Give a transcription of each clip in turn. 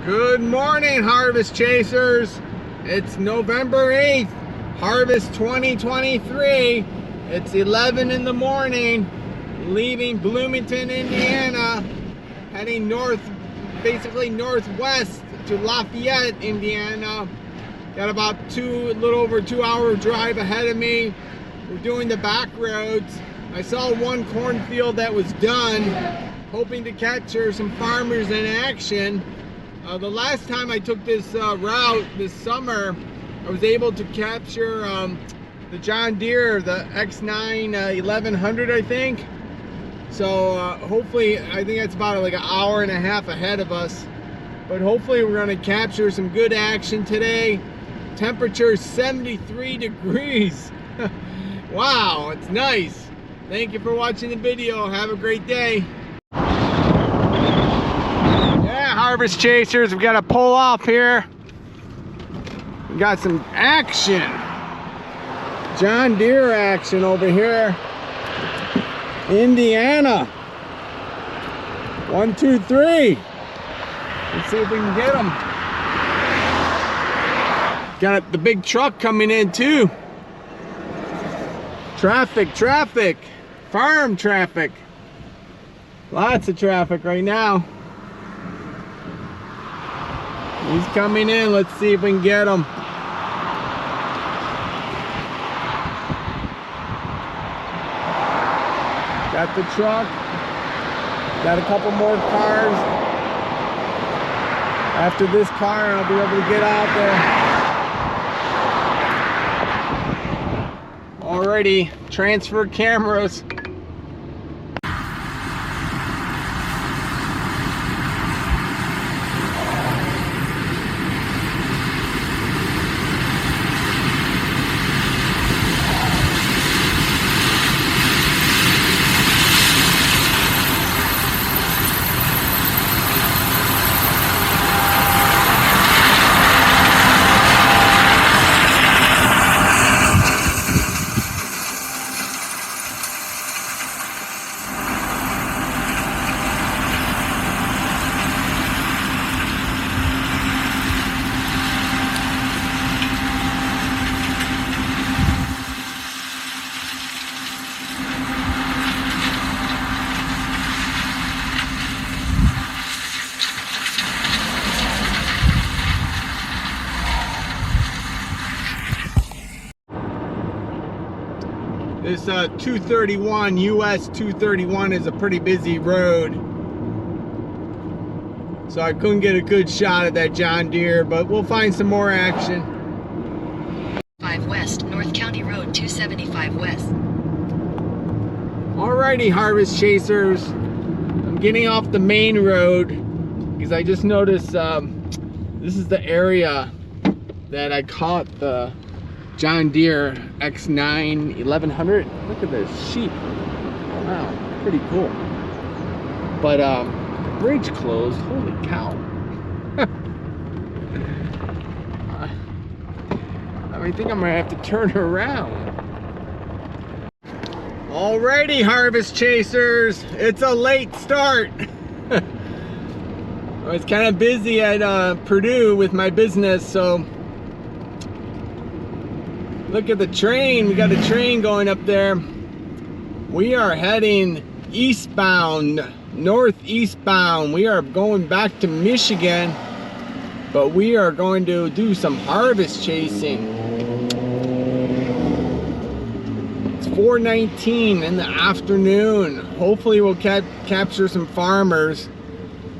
Good morning, Harvest Chasers. It's November 8th, Harvest 2023. It's 11 in the morning, leaving Bloomington, Indiana, heading north, basically northwest to Lafayette, Indiana. Got about a little over 2-hour drive ahead of me. We're doing the back roads. I saw one cornfield that was done, hoping to capture some farmers in action. The last time I took this route this summer, I was able to capture the John Deere, the X9 1100, I think. So hopefully, I think that's about like an hour and a half ahead of us. But hopefully we're going to capture some good action today. Temperature 73 degrees. Wow, it's nice. Thank you for watching the video. Have a great day. Harvest Chasers, we got to pull off here. We got some action. John Deere action over here. Indiana. 1, 2, 3. Let's see if we can get them. Got the big truck coming in too. Traffic. Farm traffic. Lots of traffic right now. He's coming in. Let's see if we can get him. Got the truck. Got a couple more cars. After this car, I'll be able to get out there. Already transfer cameras. This 231, US 231 is a pretty busy road. So I couldn't get a good shot at that John Deere, but we'll find some more action. 5 West, North County Road 275 West. Alrighty, Harvest Chasers. I'm getting off the main road because I just noticed this is the area that I caught the John Deere X9 1100. Look at this sheep. Wow, pretty cool. But the bridge closed. Holy cow. I think I'm gonna have to turn around. Alrighty, Harvest Chasers. It's a late start. I was kind of busy at Purdue with my business, so look at the train. We got a train going up there. We are heading eastbound, northeastbound. We are going back to Michigan, but we are going to do some harvest chasing. It's 4:19 in the afternoon. Hopefully we'll capture some farmers.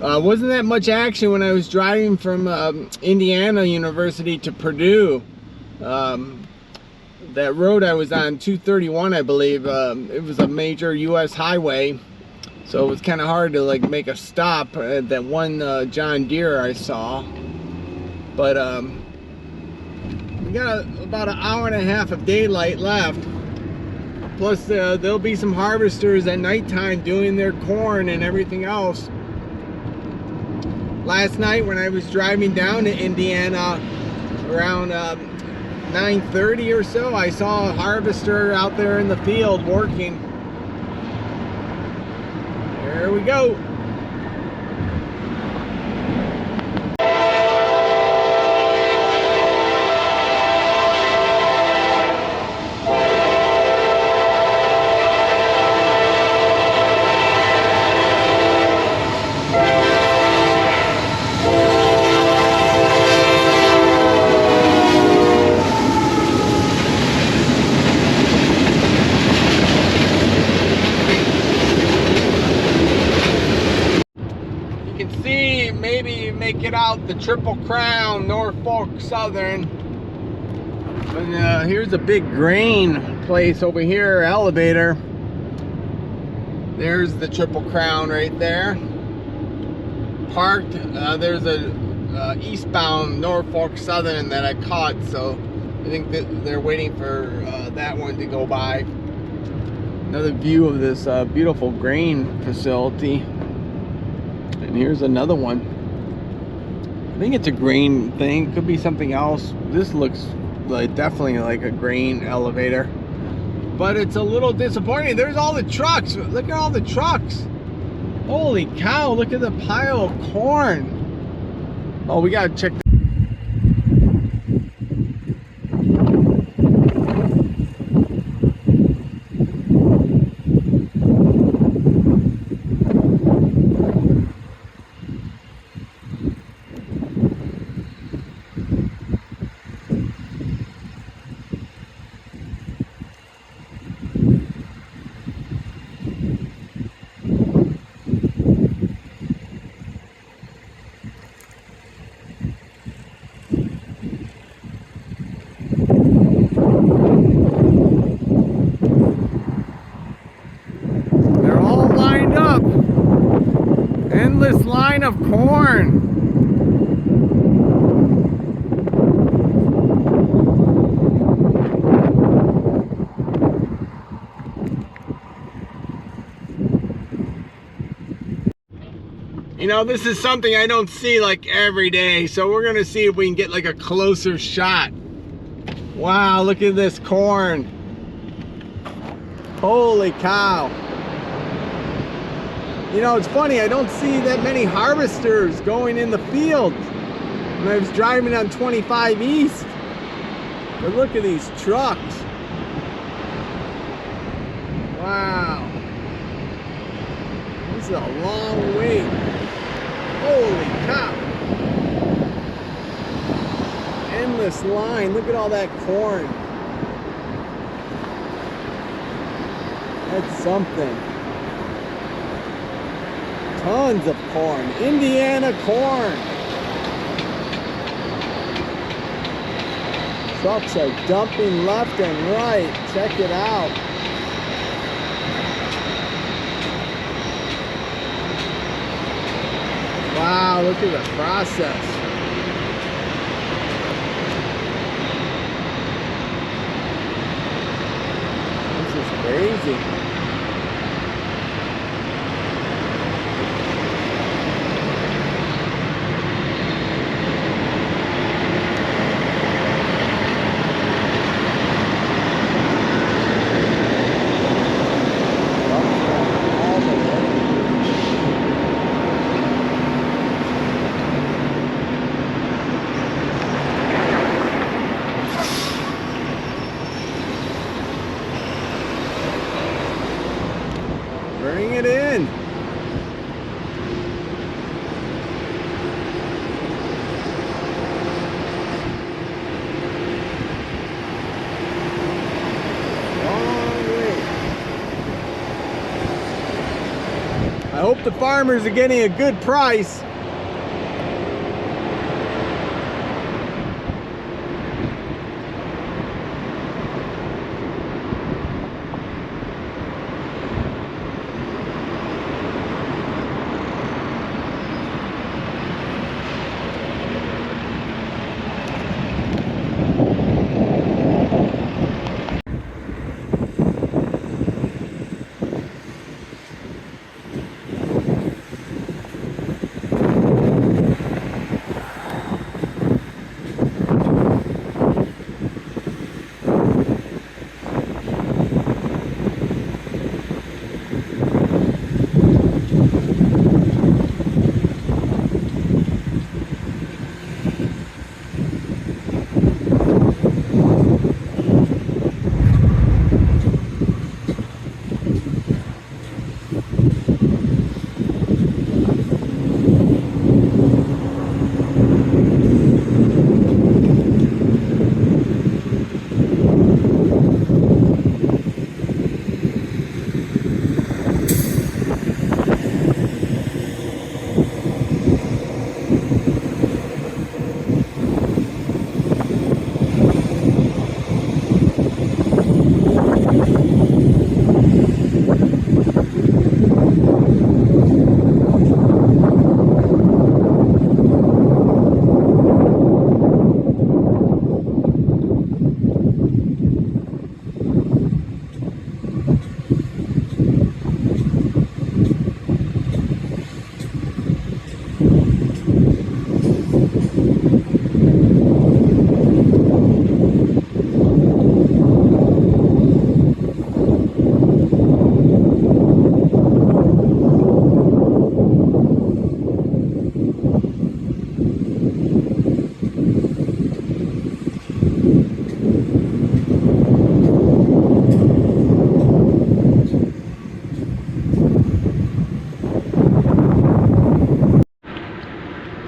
Wasn't that much action when I was driving from Indiana University to Purdue. That road I was on, 231, I believe, it was a major US highway, so it was kind of hard to like make a stop at that one John Deere I saw. But we got about an hour and a half of daylight left, plus there'll be some harvesters at nighttime doing their corn and everything else. Last night when I was driving down to Indiana around 9:30 or so, I saw a harvester out there in the field working. There we go. make it out the Triple Crown Norfolk Southern. But here's a big grain place over here, elevator. There's the Triple Crown right there. Parked, there's a eastbound Norfolk Southern that I caught, so I think that they're waiting for that one to go by. Another view of this beautiful grain facility. And here's another one. I think it's a grain thing, could be something else. This looks like definitely like a grain elevator, but it's a little disappointing. There's all the trucks. Look at all the trucks. Holy cow, look at the pile of corn. Oh, we gotta check. Endless line of corn. You know, this is something I don't see like every day, so we're gonna see if we can get like a closer shot. Wow, look at this corn. Holy cow. You know, it's funny, I don't see that many harvesters going in the field when I was driving on 25 East. But look at these trucks. Wow. This is a long wait. Holy cow. Endless line. Look at all that corn. That's something. Tons of corn. Indiana corn. Trucks are dumping left and right. Check it out. Wow, look at the process. This is crazy. Bring it in. I hope the farmers are getting a good price.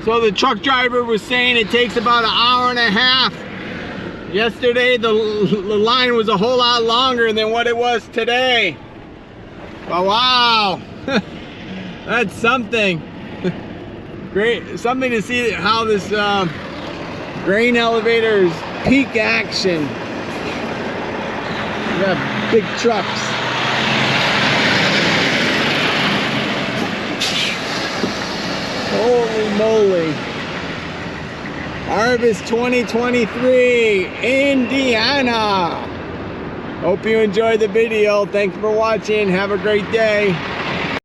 So the truck driver was saying it takes about an hour and a half. Yesterday the line was a whole lot longer than what it was today. But wow, that's something. Great, something to see how this grain elevator's peak action. We got big trucks. Holy moly. Harvest 2023, Indiana. Hope you enjoyed the video. Thanks for watching. Have a great day.